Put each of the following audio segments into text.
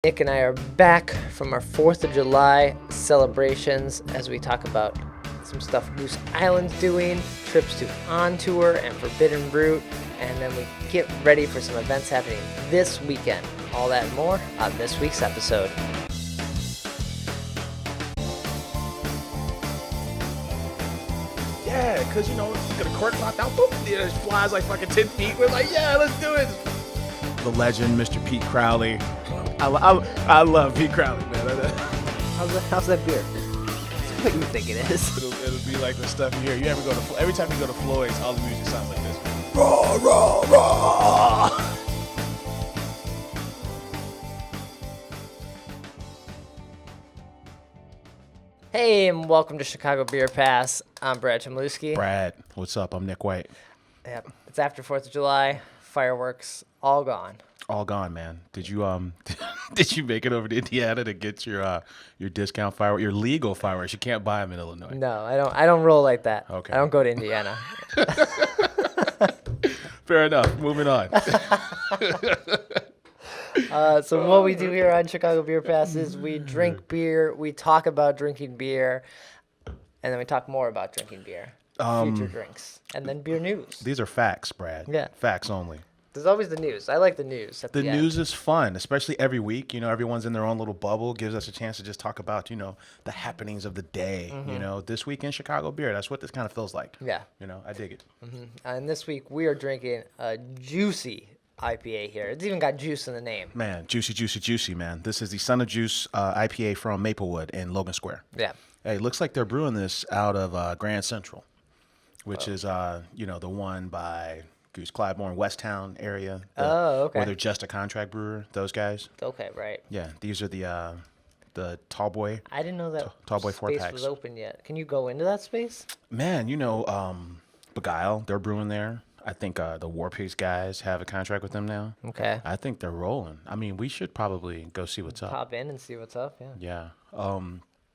Nick and I are back from our 4th of July celebrations as we talk about some stuff Goose Island's doing, trips to On Tour and Forbidden Root, and then we get ready for some events happening this weekend. All that and more on this week's episode. Yeah, because, you get a cork knocked out, boop, it just flies like fucking 10 feet. We're like, yeah, let's do it. The legend, Mr. Pete Crowley. I love Pete Crowley, man. How's that beer? It's what you think it is. It'll be like the stuff you hear. Every time you go to Floyd's, all the music sounds like this. Raw, raw, raw. Hey, and welcome to Chicago Beer Pass. I'm Brad Chmielewski. Brad, what's up? I'm Nik White. Yep, it's after 4th of July. Fireworks all gone. All gone, man. Did you did you make it over to Indiana to get your discount fireworks, your legal fireworks? You can't buy them in Illinois. No, I don't roll like that. Okay. I don't go to Indiana. Fair enough. Moving on. So what we do here on Chicago Beer Pass is we drink beer, we talk about drinking beer, and then we talk more about drinking beer, future drinks, and then beer news. These are facts, Brad. Yeah. Facts only. There's always the news. I like the news. The news is fun, especially every week. Everyone's in their own little bubble, gives us a chance to just talk about, the happenings of the day. This week in Chicago beer, that's what this kind of feels like. Yeah. I dig it. And this week we are drinking a juicy IPA here. It's even got juice in the name. Man, juicy, juicy, juicy, man. This is the Son of Juice IPA from Maplewood in Logan Square. Yeah. Hey, it looks like they're brewing this out of Grand Central, which is, the one by Goose Clybourne, Westtown area. Okay. Where they're just a contract brewer, those guys. Okay, right. Yeah, these are the tall boy. I didn't know that Tall boy space 4-packs. was open yet. Can you go into that space? Man, Beguile, they're brewing there. I think the War Pigs guys have a contract with them now. Okay. I think they're rolling. I mean, we should probably go see what's up. Pop in and see what's up, yeah. Yeah.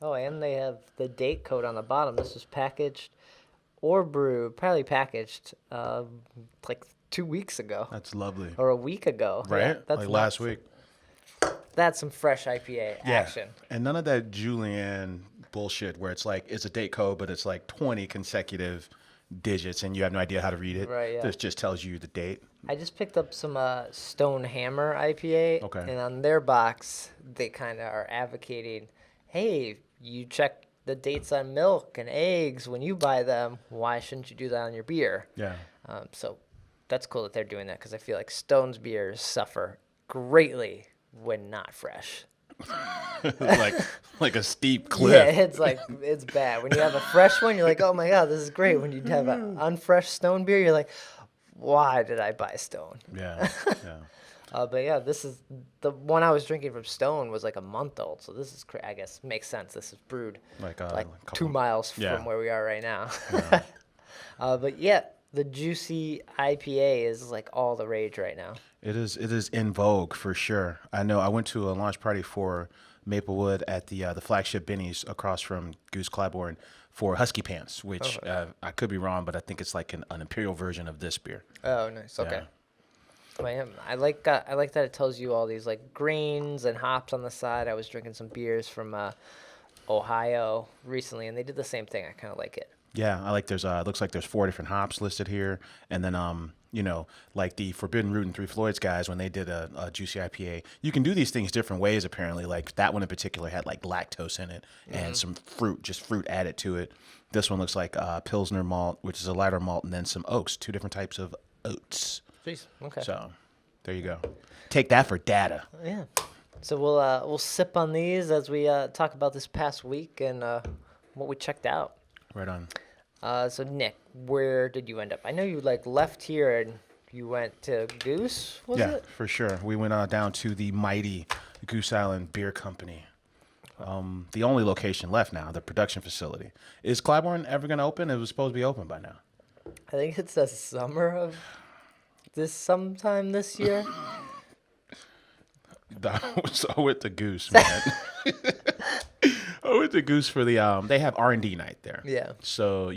Oh, and they have the date code on the bottom. This was packaged or brewed, probably packaged like 2 weeks ago. That's lovely. Or a week ago. Right? Yeah, that's like last nuts. week. That's some fresh IPA action. And none of that Julian bullshit where it's like, it's a date code, but it's like 20 consecutive digits and you have no idea how to read it. Right, yeah. This just tells you the date. I just picked up some Stone Hammer IPA. Okay. And on their box, they kind of are advocating, hey, you check the dates on milk and eggs when you buy them. Why shouldn't you do that on your beer? Yeah. So that's cool that they're doing that because I feel like Stone's beers suffer greatly when not fresh. like a steep cliff. Yeah, it's bad. When you have a fresh one, you're like, oh my God, this is great. When you have an unfresh Stone beer, you're like, why did I buy Stone? Yeah. But yeah, this is the one I was drinking from Stone was like a month old. So this is, I guess, makes sense. This is brewed like 2 miles from where we are right now. Yeah. But yeah, the juicy IPA is like all the rage right now. It is in vogue for sure. I know I went to a launch party for Maplewood at the flagship Benny's across from Goose Clybourne for Husky Pants, which I could be wrong, but I think it's like an imperial version of this beer. Oh, nice. Okay. Yeah. I like that it tells you all these like grains and hops on the side. I was drinking some beers from Ohio recently, and they did the same thing. I kind of like it. Yeah, I like there's it looks like there's 4 different hops listed here, and then like the Forbidden Root and Three Floyds guys when they did a juicy IPA. You can do these things different ways apparently. Like that one in particular had like lactose in it and some fruit added to it. This one looks like Pilsner malt, which is a lighter malt, and then some oats, 2 different types of oats. Jeez. Okay. So there you go. Take that for data. Yeah. So we'll sip on these as we talk about this past week and what we checked out. Right on. So Nick, where did you end up? I know you left here and you went to Goose. Was it? Yeah, for sure. We went down to the mighty Goose Island Beer Company. The only location left now, the production facility. Is Clybourne ever going to open? It was supposed to be open by now. I think it's the summer of sometime this year. So I went to Goose, man. I went to Goose for the they have R&D night there. Yeah. So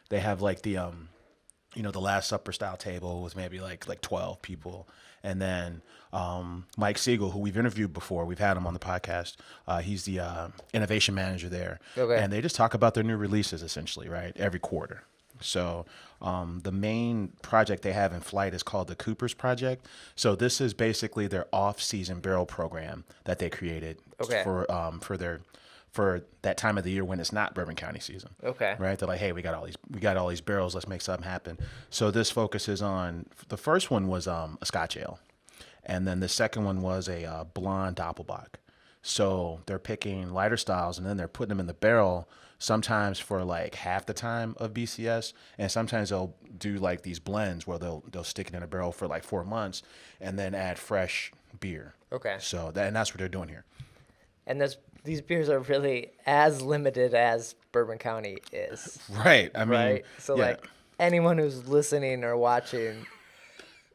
they have like the the Last Supper style table was maybe like 12 people. And then Mike Siegel, who we've interviewed before, we've had him on the podcast. He's the innovation manager there. Okay. And they just talk about their new releases essentially, right? Every quarter. So the main project they have in flight is called the Cooper's Project. So this is basically their off-season barrel program that they created for that time of the year when it's not Bourbon County season. Okay. Right? They're like, hey, we got all these barrels. Let's make something happen. So this focuses on, the first one was a Scotch ale. And then the second one was a blonde Doppelbock. So they're picking lighter styles and then they're putting them in the barrel sometimes for like half the time of BCS. And sometimes they'll do like these blends where they'll stick it in a barrel for like 4 months and then add fresh beer. Okay. So that's what they're doing here. And these beers are really as limited as Bourbon County is. Right. I mean, right? So, yeah. like, anyone who's listening or watching,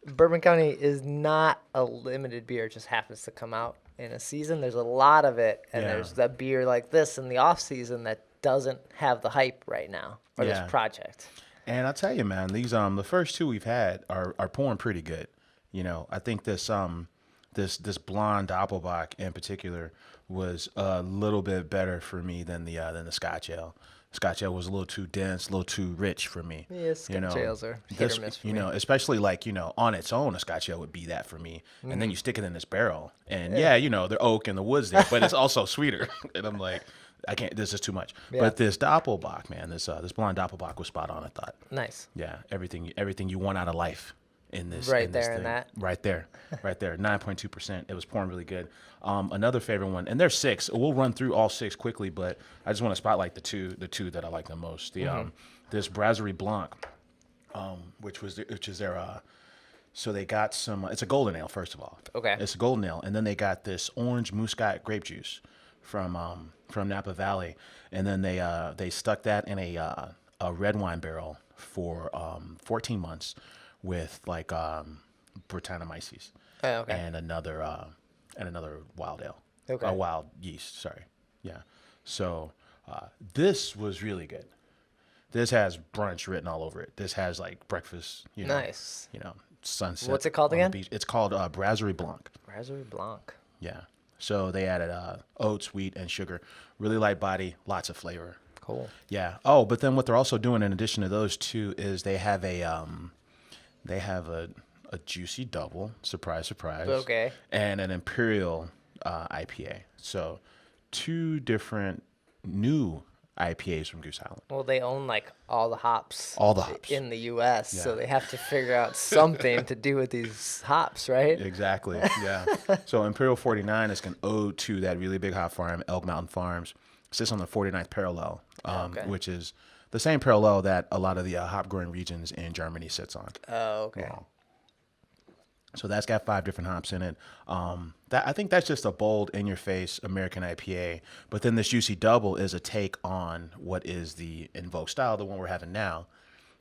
Bourbon County is not a limited beer. It just happens to come out in a season. There's a lot of it, and there's that beer like this in the off season that doesn't have the hype right now, or this project. And I'll tell you, man, these the first two we've had are pouring pretty good. I think this blonde Doppelbock in particular was a little bit better for me than the Scotch ale. Scotch ale was a little too dense, a little too rich for me. Yeah, Scotch ales are hit or miss for me. Especially like, on its own, a Scotch ale would be that for me. Mm. And then you stick it in this barrel. And the oak and the wood's there, but it's also sweeter. And I'm like, I can't, this is too much. Yeah. But this Doppelbock, man, this blonde Doppelbock was spot on, I thought. Nice. Yeah, everything you want out of life. In this, right in this there, thing. in that, right there, 9.2%. It was pouring really good. Another favorite one, and there's 6. We'll run through all 6 quickly, but I just want to spotlight the two that I like the most. This Brasserie Blanc, which is their. So they got some. It's a golden ale, first of all. Okay. It's a golden ale, and then they got this orange muscat grape juice from Napa Valley, and then they stuck that in a red wine barrel for 14 months. With like Brettanomyces and another wild ale, a wild yeast. Sorry, yeah. So this was really good. This has brunch written all over it. This has like breakfast. Nice. Sunset. What's it called again? It's called Brasserie Blanc. Brasserie Blanc. Yeah. So they added oats, wheat, and sugar. Really light body, lots of flavor. Cool. Yeah. Oh, but then what they're also doing in addition to those two is they have a juicy double, surprise, surprise. Okay. And an imperial IPA. So 2 different new IPAs from Goose Island. Well, they own like all the hops in the U.S., so they have to figure out something to do with these hops, right? Exactly. Yeah. So Imperial 49 is an ode to that really big hop farm, Elk Mountain Farms. It sits on the 49th parallel, which is the same parallel that a lot of the hop growing regions in Germany sits on. Oh, okay. So that's got 5 different hops in it. I think that's just a bold, in-your-face American IPA. But then this Juicy Double is a take on what is the in vogue style, the one we're having now,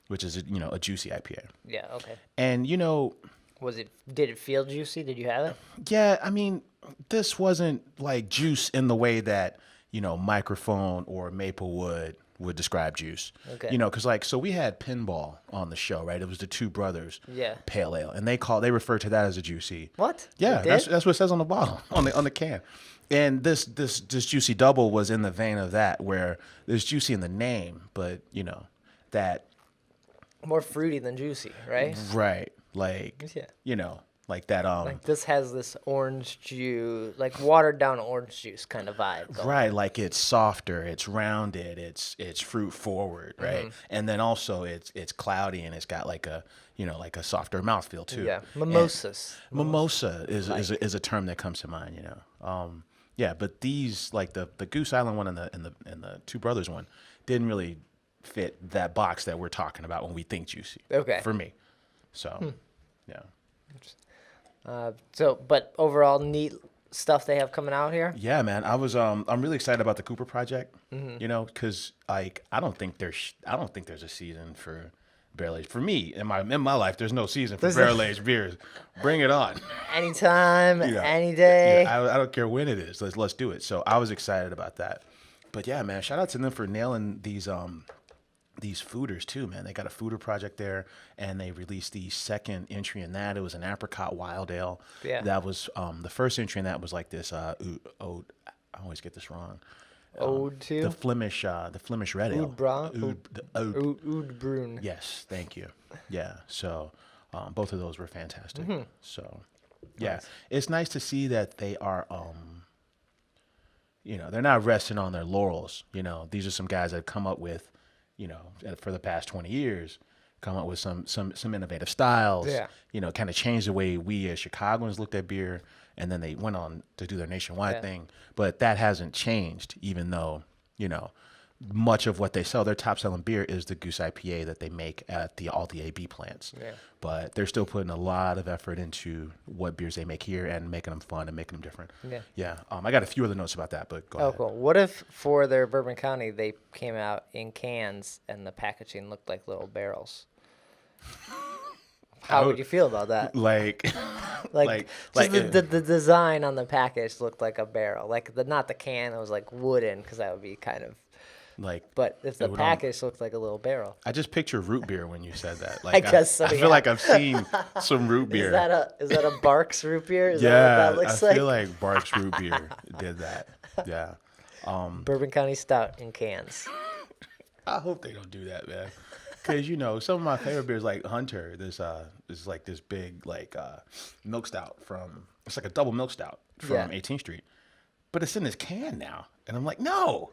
which is a juicy IPA. Yeah. Okay. And did it feel juicy? Did you have it? Yeah. I mean, this wasn't like juice in the way that Microphone or Maplewood would describe juice. Okay. Because so we had Pinball on the show, right? It was the two brothers. Yeah. Pale ale, and they refer to that as a juicy. What? Yeah, that's what it says on the bottle, on the can. And this Juicy Double was in the vein of that, where there's juicy in the name, but that more fruity than juicy, right? Right. Like like that like this has this orange juice, like watered down orange juice kind of vibe going. Right, like it's softer, it's rounded, it's fruit forward, right? Mm-hmm. And then also it's cloudy and it's got like a like a softer mouthfeel too. Yeah, mimosas. Mimosa is a term that comes to mind, Yeah, but these like the Goose Island one and the Two Brothers one didn't really fit that box that we're talking about when we think juicy. Okay. For me. So, yeah. But overall, neat stuff they have coming out here. Yeah, man. I'm really excited about the Cooper project. Mm-hmm. Because like I don't think there's a season for barrel aged. For me, in my life, there's no season for barrel aged beers. Bring it on. Anytime, any day. Yeah, I don't care when it is. Let's do it. So I was excited about that. But yeah, man, shout out to them for nailing these these fooders too, man. They got a fooder project there, and they released the second entry in that. It was an apricot wild ale. Yeah. That was the first entry in that was like this. Ode, I always get this wrong. Ode to The Flemish red ale. Oud Bra? Oud Brewing. Yes, thank you. Yeah, so both of those were fantastic. So, yeah, it's nice to see that they are, they're not resting on their laurels. These are some guys that have come up with, for the past 20 years, come up with some innovative styles. Yeah. Kind of changed the way we as Chicagoans looked at beer, and then they went on to do their nationwide thing. But that hasn't changed, even though, much of what they sell, their top selling beer is the Goose IPA that they make at all the AB plants. Yeah. But they're still putting a lot of effort into what beers they make here and making them fun and making them different. Yeah. Yeah. I got a few other notes about that, but go ahead. Cool. What if for their Bourbon County they came out in cans and the packaging looked like little barrels? How would you feel about that? Like the design on the package looked like a barrel, not the can. It was like wooden, because that would be kind of. But if the package looked like a little barrel, I just picture root beer when you said that. I guess so. I feel like I've seen some root beer. Is that a Barks root beer? Is yeah, that what that looks I feel like Barks root beer did that. Yeah. Bourbon County Stout in cans. I hope they don't do that, man. Because some of my favorite beers, like Hunter, this is like this big milk stout it's like a double milk stout from 18th Street, but it's in this can now, and I'm like, no,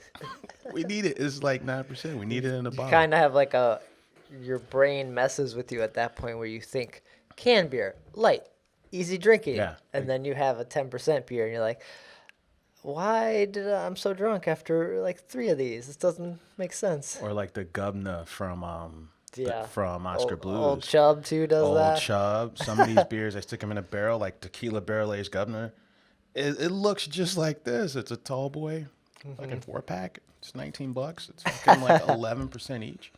we need it. It's like 9%. We need it in a bottle. Kind of have your brain messes with you at that point where you think canned beer, light, easy drinking, and then you have a 10% beer, and you're like, why did I'm so drunk after 3 of these? This doesn't make sense. Or like the Gubna from Oscar Blues. Old Chubb too does that. Old Chubb. Some of these beers, I stick them in a barrel, like tequila barrel aged Gubna. It looks just like this. It's a tall boy, like a 4-pack. It's $19. It's fucking like 11% each.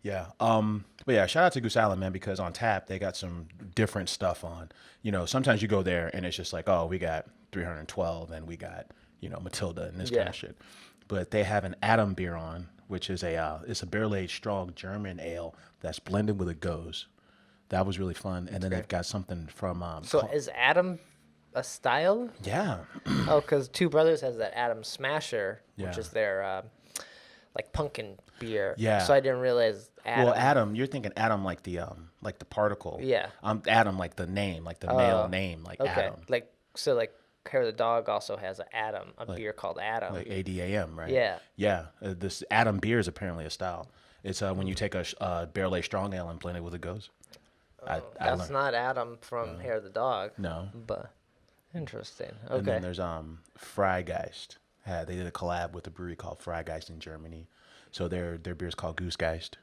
Yeah. But yeah, shout out to Goose Island, man, because on tap they got some different stuff on. Sometimes you go there and it's just like, oh, we got 312 and we got Matilda and this kind of shit. But they have an Adam beer on, which is it's a barrel aged strong German ale that's blended with a Goes. That was really fun. And then they've got something from. So is Adam a style? Yeah. Oh, because Two Brothers has that Adam Smasher, which Yeah. is their pumpkin beer. Yeah. So I didn't realize Adam. Well, Adam, you're thinking Adam like the particle. Yeah. Adam like the name, like the male name, like Okay. Adam. Hair of the Dog also has a beer called Adam. Like ADAM, right? Yeah. Yeah. This Adam beer is apparently a style. It's when you take a barrel aged strong ale and blend it with a Goes. That's not Adam from Hair of the Dog. No. But interesting. Okay. And then there's Freigeist. They did a collab with a brewery called Freigeist in Germany. So their beer is called Goosegeist.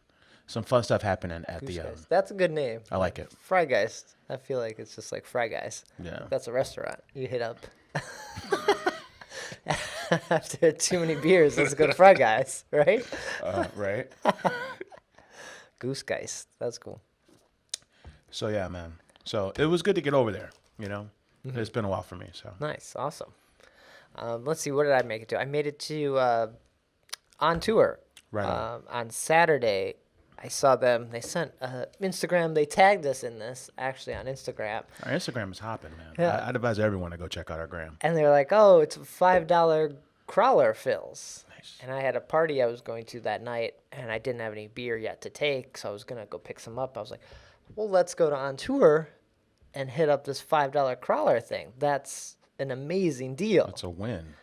Some fun stuff happening at the. That's a good name. I like it. Freigeist. I feel like it's just like Fry Guys. Yeah. That's a restaurant you hit up. After too many beers, let's go to Fry Guys, right? Right. Goosegeist. That's cool. So yeah, man. So it was good to get over there. It's been a while for me. So Nice. Awesome. Let's see. What did I make it to? I made it to On Tour. Right on. On Saturday, I saw them. They sent Instagram. They tagged us in this, actually, on Instagram. Our Instagram is hopping, man. Yeah. I'd advise everyone to go check out our gram. And they're like, oh, it's $5 crawler fills. Nice. And I had a party I was going to that night, and I didn't have any beer yet to take, so I was going to go pick some up. I was like, well, let's go to On Tour and hit up this $5 crawler thing. That's an amazing deal. It's a win.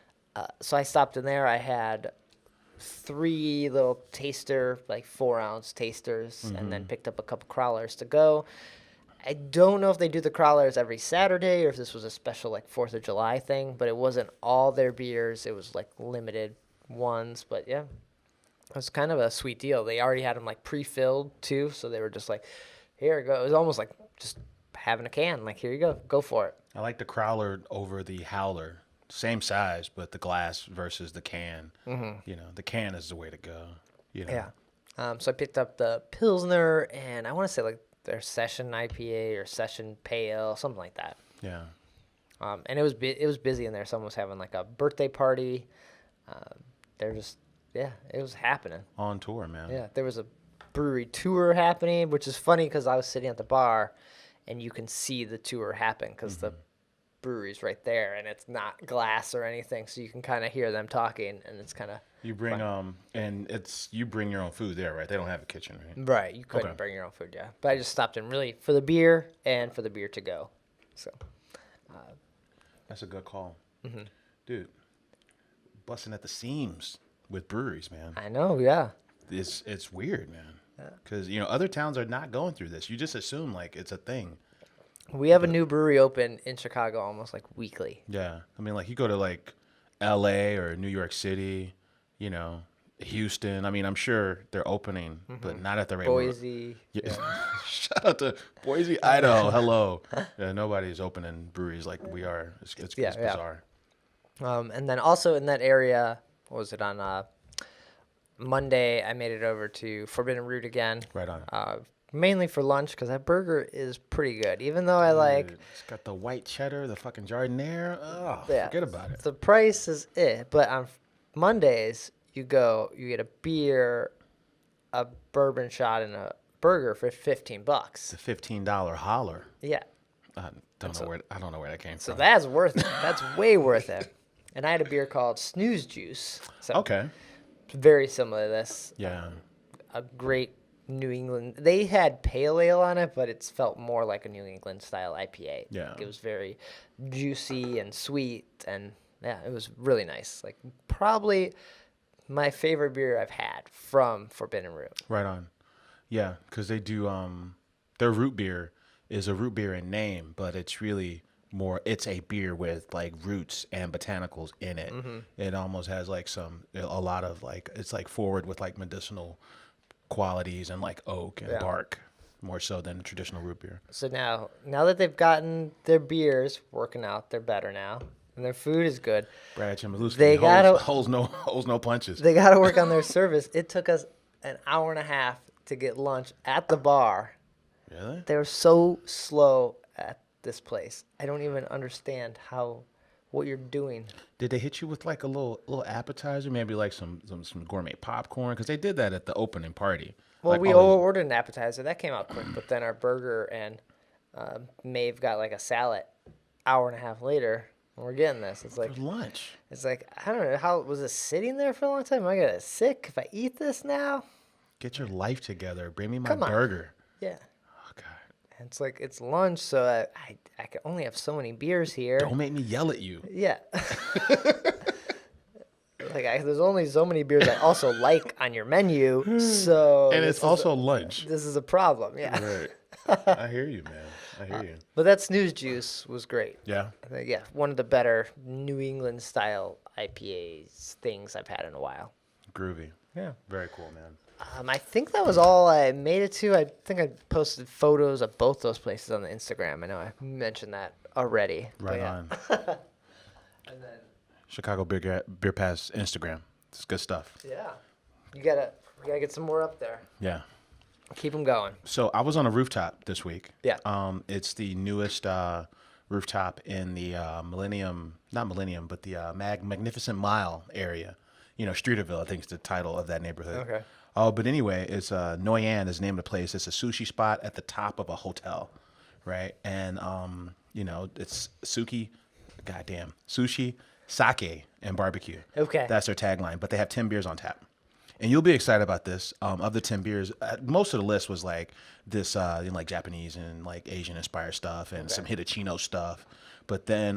So I stopped in there. I had 3 little taster, 4-ounce tasters, and then picked up a couple crawlers to go. I don't know if they do the crawlers every Saturday or if this was a special 4th of July thing, but it wasn't all their beers. It was limited ones, but yeah, it was kind of a sweet deal. They already had them pre-filled too, so they were just here you go. It was almost like just having a can. Here you go for it. I like the Crowler over the Howler. Same size, but the glass versus the can. The can is the way to go. Yeah. So I picked up the Pilsner, and I want to say their Session IPA or Session Pale, something like that. Yeah. And it was busy in there. Someone was having a birthday party. It Yeah, it was happening. On tour, man. Yeah, there was a brewery tour happening, which is funny because I was sitting at the bar, and you can see the tour happen because the brewery's right there, and it's not glass or anything, so you can kind of hear them talking, and it's kind of You bring you bring your own food there, right? They don't have a kitchen, right? right. You couldn't bring your own food, yeah. But I just stopped in really for the beer and for the beer to go. So That's a good call, dude. Busting at the seams with breweries, man. I know, yeah. It's weird, man. Because other towns are not going through this. You just assume like it's a thing. We have a new brewery open in Chicago almost like weekly. Yeah, I mean, like you go to like L.A. or New York City, Houston. I mean, I'm sure they're opening, but not at the rate. Boise. Yeah. Shout out to Boise, Idaho. Hello. Yeah, nobody's opening breweries like we are. It's bizarre. And then also in that area, what was it on Monday? I made it over to Forbidden Root again. Right on. Mainly for lunch because that burger is pretty good. Even though I like, it's got the white cheddar, the fucking jardiniere. Oh, yeah, forget about it. the price is it. But on Mondays, you get a beer, a bourbon shot, and a burger for $15. It's a $15 holler. Yeah. I don't know where that came So from. that's worth it. That's way worth it. And I had a beer called Snooze Juice. So Okay. very similar to this. Yeah. A great New England. They had pale ale on it, but it's felt more like a New England style IPA. Yeah. Like it was very juicy and sweet, and yeah, it was really nice. Like probably my favorite beer I've had from Forbidden Root. Right on. Yeah, because they do their root beer is a root beer in name, but it's really it's a beer with like roots and botanicals in it. It almost has like a lot of like, it's like forward with like medicinal qualities and like oak and bark, more so than traditional root beer. So now that they've gotten their beers working out, they're better now, and their food is good. Brad Chmielewski, They holds no punches. They got to work on their service. It took us an hour and a half to get lunch at the bar. Really? They were so slow at this place. I don't even understand what you're doing. Did they hit you with like a little appetizer, maybe like some gourmet popcorn? Because they did that at the opening party. Well, like we ordered an appetizer. That came out quick. But then our burger and Maeve got like a salad hour and a half later. And we're getting this. It's like for lunch. It's like, I don't know. How was it sitting there for a long time? Am I going to get sick if I eat this now? Get your life together. Bring me my Come on. burger. Yeah. Oh, God. And it's like, it's lunch, so I can only have so many beers here. Don't make me yell at you. Yeah. There's only so many beers I also like on your menu, so... And it's also lunch. This is a problem, yeah. Right. I hear you, man. I hear you. But that Snooze Juice was great. Yeah. I think, yeah, one of the better New England-style IPAs things I've had in a while. Groovy. Yeah. Very cool, man. I think that was all I made it to. I think I posted photos of both those places on the Instagram. I know I mentioned that already. Right on. And then, Chicago Beer Pass Instagram. It's good stuff. yeah, we gotta get some more up there. Yeah. Keep them going. So I was on a rooftop this week. Yeah. It's the newest rooftop in the Magnificent Mile area. Streeterville, I think is the title of that neighborhood. Okay. Oh, but anyway, it's Noyan is the name of the place. It's a sushi spot at the top of a hotel, right? And it's sushi, sake, and barbecue. Okay. That's their tagline. But they have 10 beers on tap. And you'll be excited about this. Of the 10 beers, most of the list was like this, like Japanese and like Asian inspired stuff and some Hitachino stuff. But then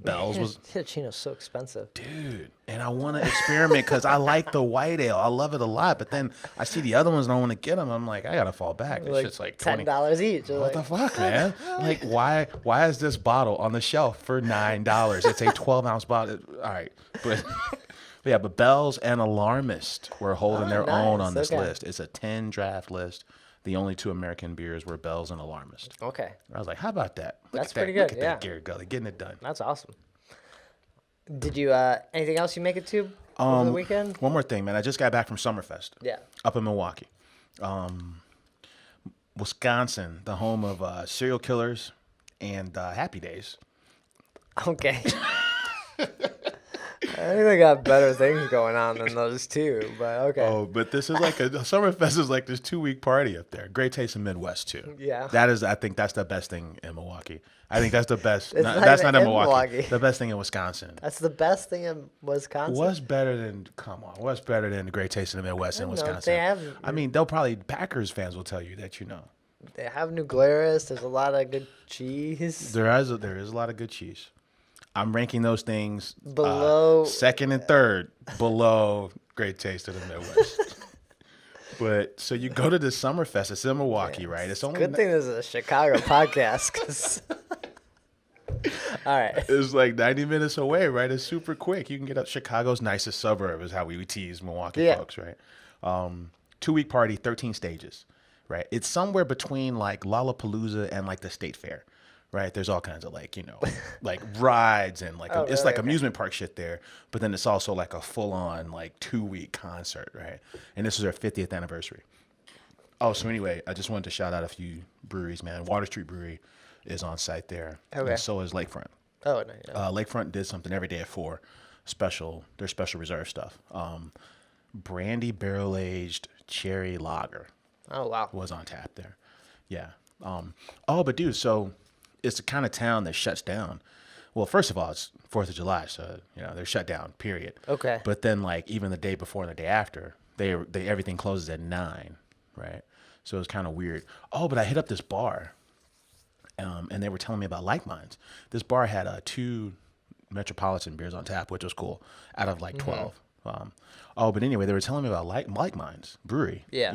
Bell's was... Hitachino's so expensive. Dude, and I want to experiment because I like the white ale. I love it a lot. But then I see the other ones and I want to get them. I'm like, I got to fall back. This shit's like $10 each. What the fuck, man? Like, why is this bottle on the shelf for $9? It's a 12-ounce bottle. All right. But Bell's and Alarmist were holding their own on this list. It's a 10 draft list. The only 2 American beers were Bell's and Alarmist. Okay. I was like, how about that? That's pretty good. Look at that Garrett Gully getting it done. That's awesome. Did you, anything else you make it to over the weekend? One more thing, man. I just got back from Summerfest. Yeah. Up in Milwaukee. Wisconsin, the home of serial killers and Happy Days. Okay. I think they got better things going on than those two, but okay. Oh, but this is like a Summerfest is like this 2 week party up there. Great taste in Midwest too. Yeah. I think that's the best thing in Milwaukee. I think that's the best. It's not That's even not in in Milwaukee. Milwaukee. The best thing in Wisconsin. That's the best thing in Wisconsin. What's better than What's better than the great taste in the Midwest in I don't know. Wisconsin? They have I mean, they'll probably Packers fans will tell you that they have New Glarus. There's a lot of good cheese. there is a lot of good cheese. I'm ranking those things Below- second and third below great taste in the Midwest. But so you go to the Summerfest. It's in Milwaukee, right? It's only Good thing this is a Chicago podcast. 'Cause all right. It's like 90 minutes away, right? It's super quick. You can get up. Chicago's nicest suburb is how we tease Milwaukee Yeah. folks, right? 2 week party, 13 stages, right? It's somewhere between like Lollapalooza and like the State Fair, right? There's all kinds of like, like rides and like, it's really? like Okay. amusement park shit there. But then it's also like a full on like 2 week concert, right? And this is our 50th anniversary. Oh, so anyway, I just wanted to shout out a few breweries, man. Water Street Brewery is on site there. Okay. And so is Lakefront. Oh, no. Yeah. Lakefront did something every day at 4. Their special reserve stuff. Brandy barrel aged cherry lager Oh, wow. was on tap there. Yeah. But dude, so it's the kind of town that shuts down. Well, first of all, it's 4th of July, so they're shut down. Period. Okay. But then, like even the day before and the day after, they everything closes at 9, right? So it was kind of weird. Oh, but I hit up this bar. And they were telling me about Like Minds. This bar had 2 Metropolitan beers on tap, which was cool, out of like 12. But anyway, they were telling me about Like Minds Brewery. Yeah.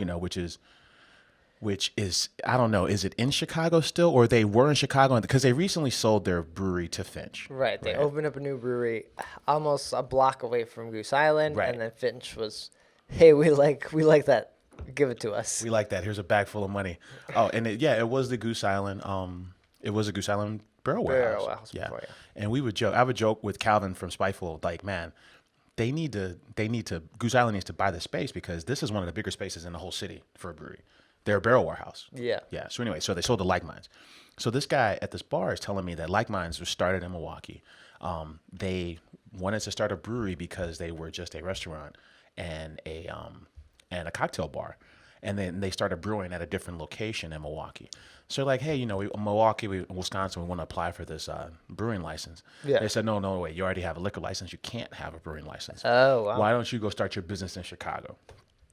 Which is I don't know, is it in Chicago still, or they were in Chicago because they recently sold their brewery to Finch. Right. They opened up a new brewery almost a block away from Goose Island. Right. And then Finch was, hey, we like that. Give it to us. We like that. Here's a bag full of money. Oh, and it was the Goose Island. It was a Goose Island barrel warehouse. Yeah. before, yeah. And we would joke. I would joke with Calvin from Spiteful, like, man, they need to. Goose Island needs to buy this space because this is one of the bigger spaces in the whole city for a brewery. They're a barrel warehouse. Yeah. Yeah. So anyway, so they sold the Like Minds. So this guy at this bar is telling me that Like Minds was started in Milwaukee. They wanted to start a brewery because they were just a restaurant and a cocktail bar. And then they started brewing at a different location in Milwaukee. So like, hey, Wisconsin, we want to apply for this brewing license. Yeah. They said, no, wait, you already have a liquor license. You can't have a brewing license. Oh, wow. Why don't you go start your business in Chicago?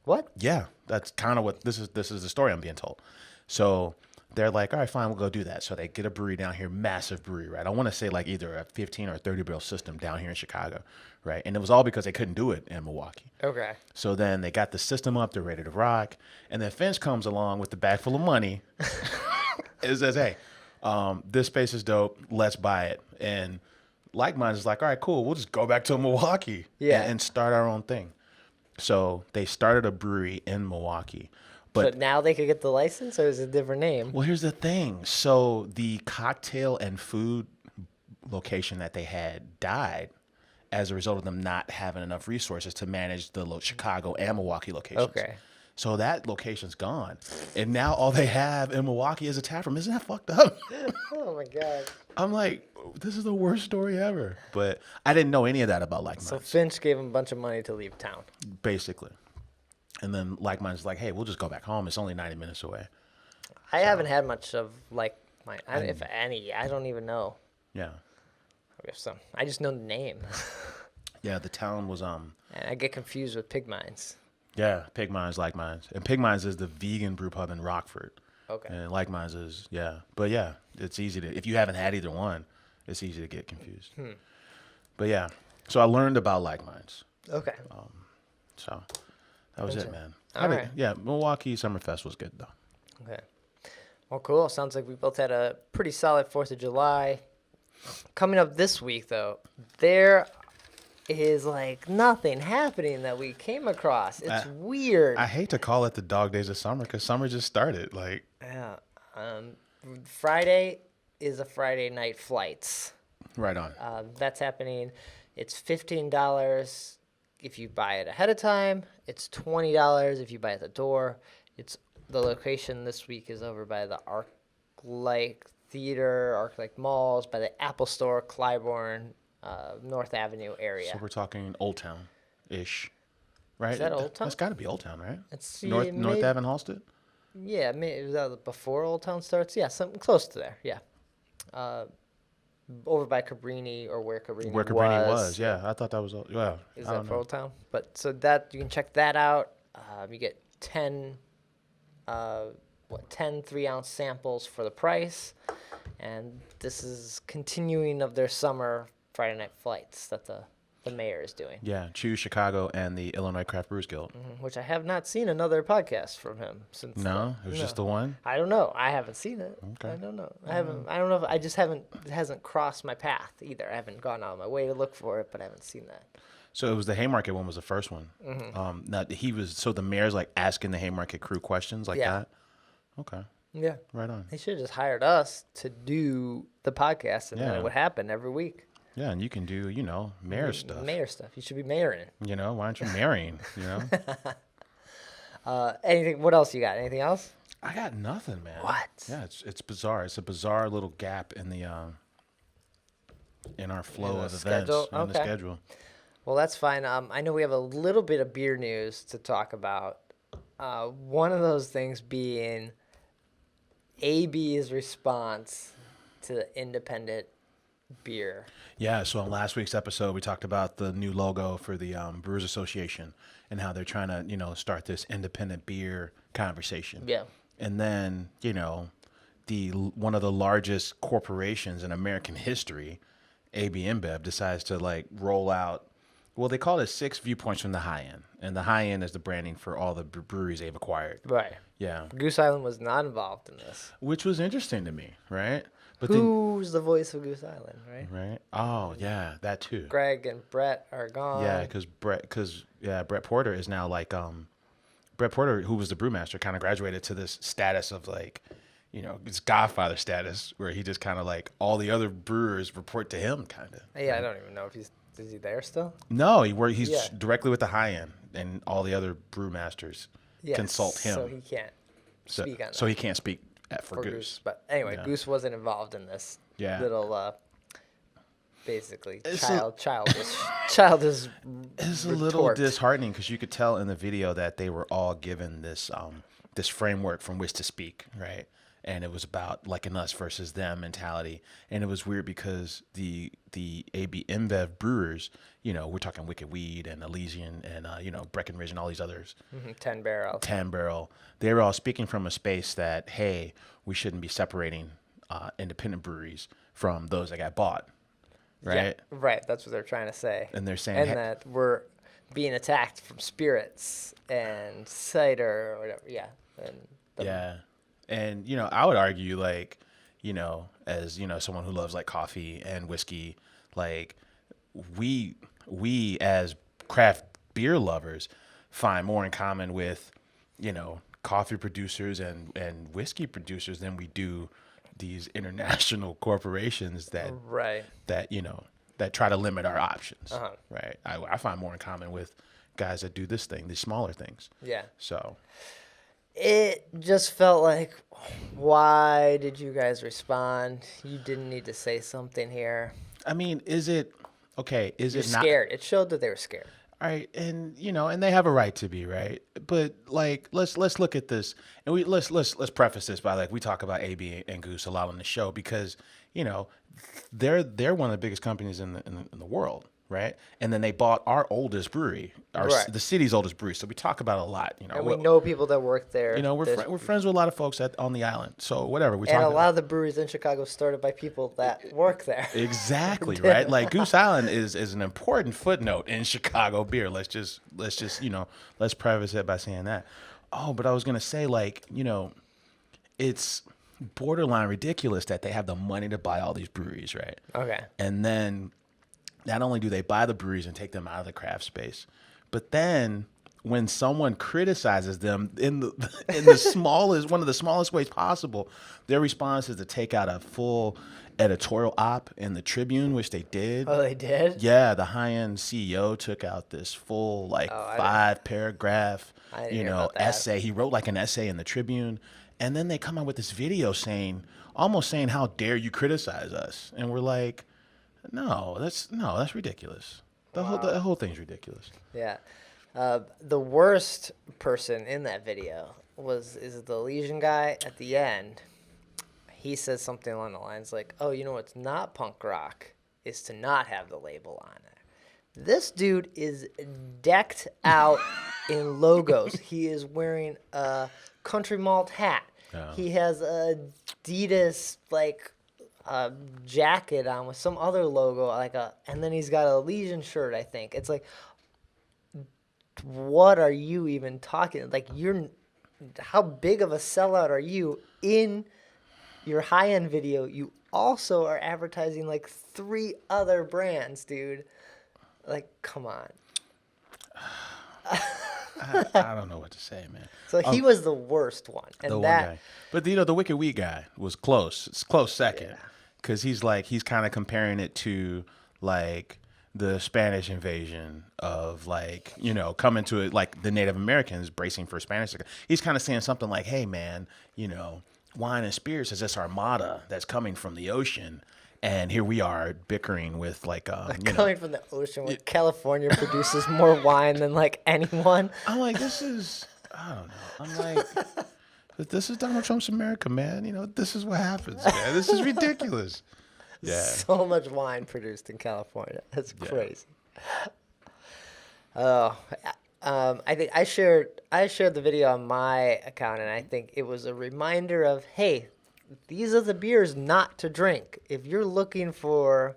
What? Yeah, that's kind of what this is the story I'm being told. So they're like, all right, fine, we'll go do that. So they get a brewery down here, massive brewery, right? I want to say like either a 15 or 30 barrel system down here in Chicago, right? And it was all because they couldn't do it in Milwaukee. Okay. So then they got the system up, they're ready to rock. And then Finch comes along with the bag full of money. It says, hey, this space is dope, let's buy it. And Like Minds is like, all right, cool, we'll just go back to Milwaukee and start our own thing. So they started a brewery in Milwaukee. But now they could get the license, or is it a different name? Well, here's the thing. So the cocktail and food location that they had died as a result of them not having enough resources to manage the Chicago and Milwaukee locations. Okay. So that location's gone. And now all they have in Milwaukee is a tap room. Isn't that fucked up? Oh, my God. I'm like, this is the worst story ever. But I didn't know any of that about Like Minds. So Finch gave him a bunch of money to leave town. Basically. And then Like Minds is like, hey, we'll just go back home. It's only 90 minutes away. I haven't had much of Like Mine, if any. I don't even know. Yeah. I guess some. I just know the name. Yeah, the town was And I get confused with Pig Mines. Yeah, Pig Minds, Like Minds. And Pig Minds is the vegan brew pub in Rockford. Okay. And Like Minds is, yeah. But yeah, it's easy to, if you haven't had either one, it's easy to get confused. But yeah, so I learned about Like Minds. Okay. So that was it, man. All right. Yeah, Milwaukee Summerfest was good, though. Okay. Well, cool. Sounds like we both had a pretty solid 4th of July. Coming up this week, though, there is like nothing happening that we came across. It's weird. I hate to call it the dog days of summer because summer just started. Like, Yeah. Friday is a Friday night flights. right on. That's happening. It's $15 if you buy it ahead of time. It's $20 if you buy at the door. The location this week is over by the ArcLight Theater, ArcLight Malls, by the Apple Store, Clybourne, North Avenue area. So we're talking Old Town-ish, right? Is that Old Town? That's got to be Old Town, right? It's North Ave and Halsted? Yeah, maybe before Old Town starts. Yeah, something close to there. Yeah, over by Cabrini or where Cabrini was. Where Cabrini was, yeah. I thought that was, yeah. Is that for Old Town? But so that you can check that out. You get 10 3-ounce samples for the price, and this is continuing of their summer Friday night flights that the mayor is doing. Yeah, Choose Chicago and the Illinois Craft Brewers Guild. Which I have not seen another podcast from him since. No, it was just the one. I don't know. I haven't seen it. Okay. I don't know. I don't know. I just haven't. It hasn't crossed my path either. I haven't gone out of my way to look for it, but I haven't seen that. So it was the Haymarket one was the first one. Now the mayor's like asking the Haymarket crew questions like that. Okay. Yeah. Right on. They should have just hired us to do the podcast, and then it would happen every week. Yeah, and you can do, mayor stuff. Mayor stuff. You should be mayoring. Why aren't you marrying, Anything? What else you got? Anything else? I got nothing, man. What? Yeah, it's bizarre. It's a bizarre little gap in the in our flow of events in the schedule. Well, that's fine. I know we have a little bit of beer news to talk about. One of those things being AB's response to the independent beer. Yeah, so on last week's episode, we talked about the new logo for the Brewers Association and how they're trying to, start this independent beer conversation. Yeah. And then, one of the largest corporations in American history, AB InBev, decides to roll out. Well, they call it 6 viewpoints from the high end, and the high end is the branding for all the breweries they've acquired. Right. Yeah. Goose Island was not involved in this, which was interesting to me, right? But who's the voice of Goose Island, right? Right. Oh, yeah, that too. Greg and Brett are gone. Yeah, because Brett Porter is now Brett Porter, who was the brewmaster, kind of graduated to this status of it's Godfather status, where he just kind of all the other brewers report to him, kind of. Yeah, I don't even know if is he there still? No, he's directly with the high end, and all the other brewmasters consult him. So he can't speak on that. So he can't speak for Goose. But anyway, Goose wasn't involved in this little, basically childish. It's a little disheartening because you could tell in the video that they were all given this this framework from which to speak, right? And it was about an us versus them mentality. And it was weird because the AB InBev brewers, we're talking Wicked Weed and Elysian and, Breckenridge and all these others. 10 Barrel. They were all speaking from a space that, hey, we shouldn't be separating independent breweries from those that got bought, right? Yeah, right. That's what they're trying to say. And they're saying... And that we're being attacked from spirits and cider or whatever. Yeah. Yeah. And, I would argue, as, someone who loves, coffee and whiskey, we as craft beer lovers find more in common with, coffee producers and whiskey producers than we do these international corporations that try to limit our options, right? I find more in common with guys that do this thing, these smaller things. Yeah. So... It just felt like, why did you guys respond? You didn't need to say something here. I mean, is it okay? Is it not scared? It showed that they were scared. All right, and and they have a right to be, right? But let's look at this, and let's preface this by we talk about AB and Goose a lot on the show because they're one of the biggest companies in the world. Right, and then they bought our oldest brewery, the city's oldest brewery. So we talk about it a lot, And we know people that work there. We're friends with a lot of folks on the island. So whatever we talk. And a lot of the breweries in Chicago started by people that work there. Exactly right. Goose Island is an important footnote in Chicago beer. Let's just let's preface it by saying that. Oh, but I was gonna say it's borderline ridiculous that they have the money to buy all these breweries, right? Okay, and then. Not only do they buy the breweries and take them out of the craft space, but then when someone criticizes them in the smallest, one of the smallest ways possible, their response is to take out a full editorial op in the Tribune, which they did. Oh, they did? Yeah, the high-end CEO took out this full 5-paragraph, essay. He wrote an essay in the Tribune, and then they come out with this video almost saying, how dare you criticize us? And we're like, No, that's ridiculous. The whole thing's ridiculous. Yeah. The worst person in that video is the Legion guy at the end. He says something along the lines like, "Oh, you know what's not punk rock is to not have the label on it." This dude is decked out in logos. He is wearing a Country Malt hat. Yeah. He has a Adidas jacket on with some other logo, and then he's got a Legion shirt. I think it's like, what are you even talking? Like, how big of a sellout are you in your high-end video? You also are advertising like 3 other brands, dude. Like, come on. I don't know what to say, man. So he was the worst one, and The one guy. But the Wicked Wheat guy was close. It's close second, because he's kind of comparing it to like the Spanish invasion of coming to it, like the Native Americans bracing for Spanish. He's kind of saying something like, "Hey, man, wine and spirits is this armada that's coming from the ocean." And here we are bickering with coming from the ocean, where California produces more wine than like anyone. I'm like, I don't know. I'm like, this is Donald Trump's America, man. This is what happens, man. This is ridiculous. Yeah. So much wine produced in California. That's crazy. Oh, I think I shared the video on my account, and I think it was a reminder of, hey, these are the beers not to drink. If you're looking to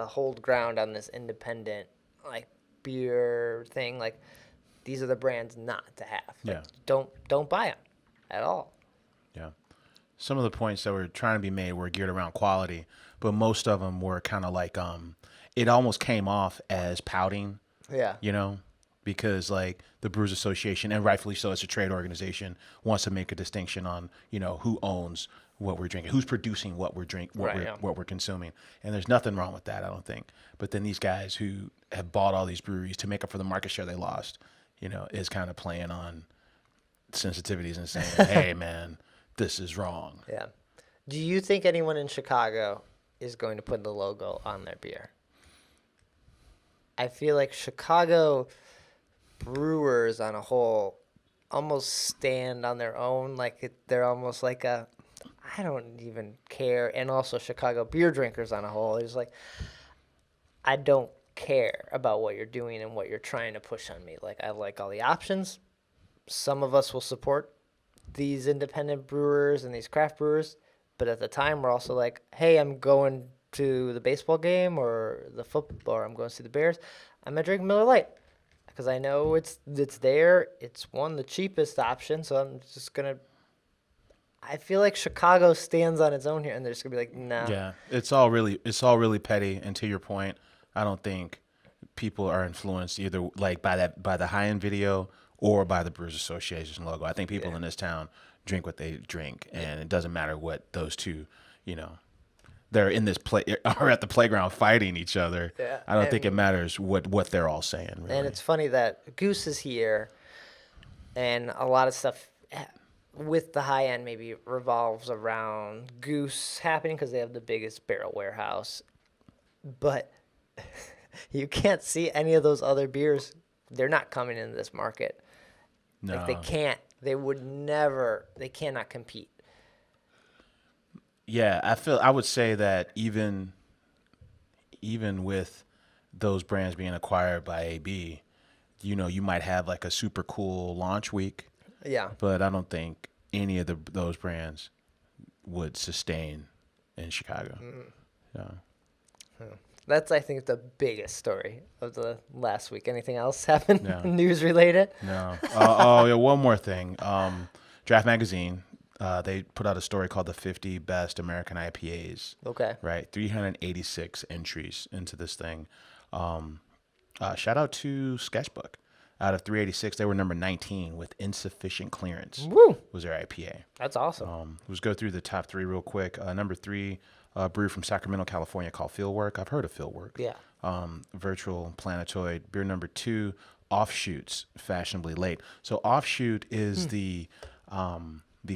hold ground on this independent beer thing, these are the brands not to have. Don't buy them at all. Yeah. Some of the points that were trying to be made were geared around quality, but most of them were kind of it almost came off as pouting. Yeah. Because the Brewers Association, and rightfully so, it's a trade organization, wants to make a distinction on who owns what we're drinking, who's producing what we're what we're consuming, and there's nothing wrong with that, I don't think. But then these guys who have bought all these breweries to make up for the market share they lost, is kind of playing on sensitivities and saying, "Hey, man, this is wrong." Yeah. Do you think anyone in Chicago is going to put the logo on their beer? I feel like Chicago brewers on a whole almost stand on their own. They're almost like I don't even care. And also Chicago beer drinkers on a whole is I don't care about what you're doing and what you're trying to push on me. I like all the options. Some of us will support these independent brewers and these craft brewers, but at the time we're also like, hey, I'm going to the baseball game or the football, or I'm going to see the Bears. I'm gonna drink Miller Lite because I know it's there. It's the cheapest option, so I'm just gonna. I feel like Chicago stands on its own here, and they're just gonna be like, no. Yeah, it's all really petty. And to your point, I don't think people are influenced either by the high end video or by the Brewers Association logo. I think people in this town drink what they drink, and it doesn't matter what those two, they're in this are at the playground fighting each other. Yeah. I don't think it matters what they're all saying. Really. And it's funny that Goose is here, and a lot of stuff with the high end maybe revolves around Goose happening because they have the biggest barrel warehouse. But you can't see any of those other beers. They're not coming into this market. No. They can't. They would never. They cannot compete. Yeah, I would say that even with those brands being acquired by AB, you might have a super cool launch week. Yeah. But I don't think any of those brands would sustain in Chicago. Yeah. That's, I think, the biggest story of the last week. Anything else happen news related? No. Yeah, one more thing. Draft Magazine. They put out a story called the 50 Best American IPAs. Okay. Right. 386 entries into this thing. Shout out to Sketchbook. Out of 386, they were number 19 with Insufficient Clearance. Woo! Was their IPA. That's awesome. Let's go through the top 3 real quick. Number 3, brew from Sacramento, California called Fieldwork. I've heard of Fieldwork. Yeah. Virtual Planetoid. Beer number 2, Offshoots, Fashionably Late. So Offshoot is the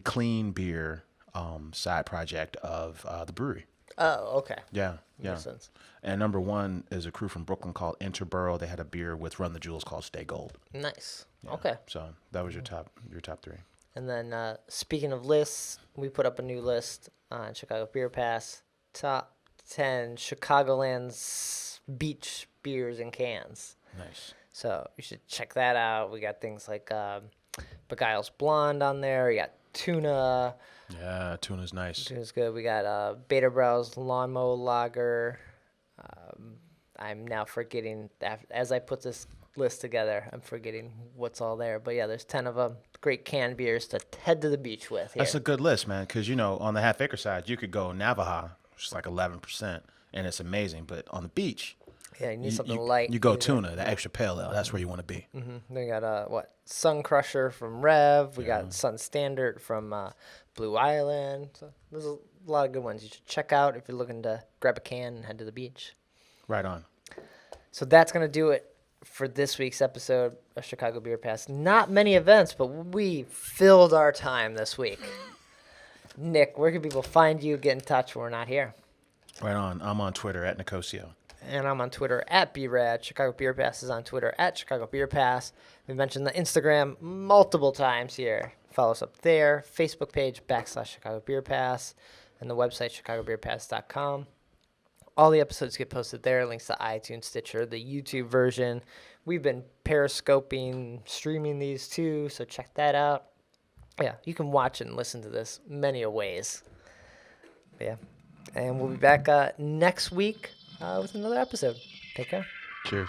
clean beer side project of the brewery. Oh, okay. Yeah, yeah. Makes sense. And number 1 is a crew from Brooklyn called Interborough. They had a beer with Run the Jewels called Stay Gold. Nice. Yeah. Okay. So that was your top 3. And then speaking of lists, we put up a new list on Chicago Beer Pass. Top 10 Chicagoland's beach beers and cans. Nice. So you should check that out. We got things like Beguile's Blonde on there. We got Tuna. Yeah, tuna's nice. Tuna's good. We got Beta Brow's Lawn Mow Lager. I'm now forgetting, as I put this list together, I'm forgetting what's all there. But yeah, there's 10 of them. Great canned beers to head to the beach with here. That's a good list, man, because, on the Half Acre side, you could go Navajo, which is like 11%, and it's amazing. But on the beach, yeah, you need something light. You go tuna, the extra pale ale. That's where you want to be. Mm-hmm. Then we got, Sun Crusher from Rev. We got Sun Standard from Blue Island. So there's a lot of good ones you should check out if you're looking to grab a can and head to the beach. Right on. So that's going to do it for this week's episode of Chicago Beer Pass. Not many events, but we filled our time this week. Nick, where can people find you, get in touch when we're not here? Right on. I'm on Twitter at Nicosio. And I'm on Twitter at BRAD. Chicago Beer Pass is on Twitter at Chicago Beer Pass. We mentioned the Instagram multiple times here. Follow us up there. Facebook page /Chicago Beer Pass. And the website chicagobeerpass.com. All the episodes get posted there. Links to iTunes, Stitcher, the YouTube version. We've been periscoping, streaming these too, so check that out. Yeah, you can watch and listen to this many a ways. Yeah. And we'll be back next week with another episode. Take care. Cheers.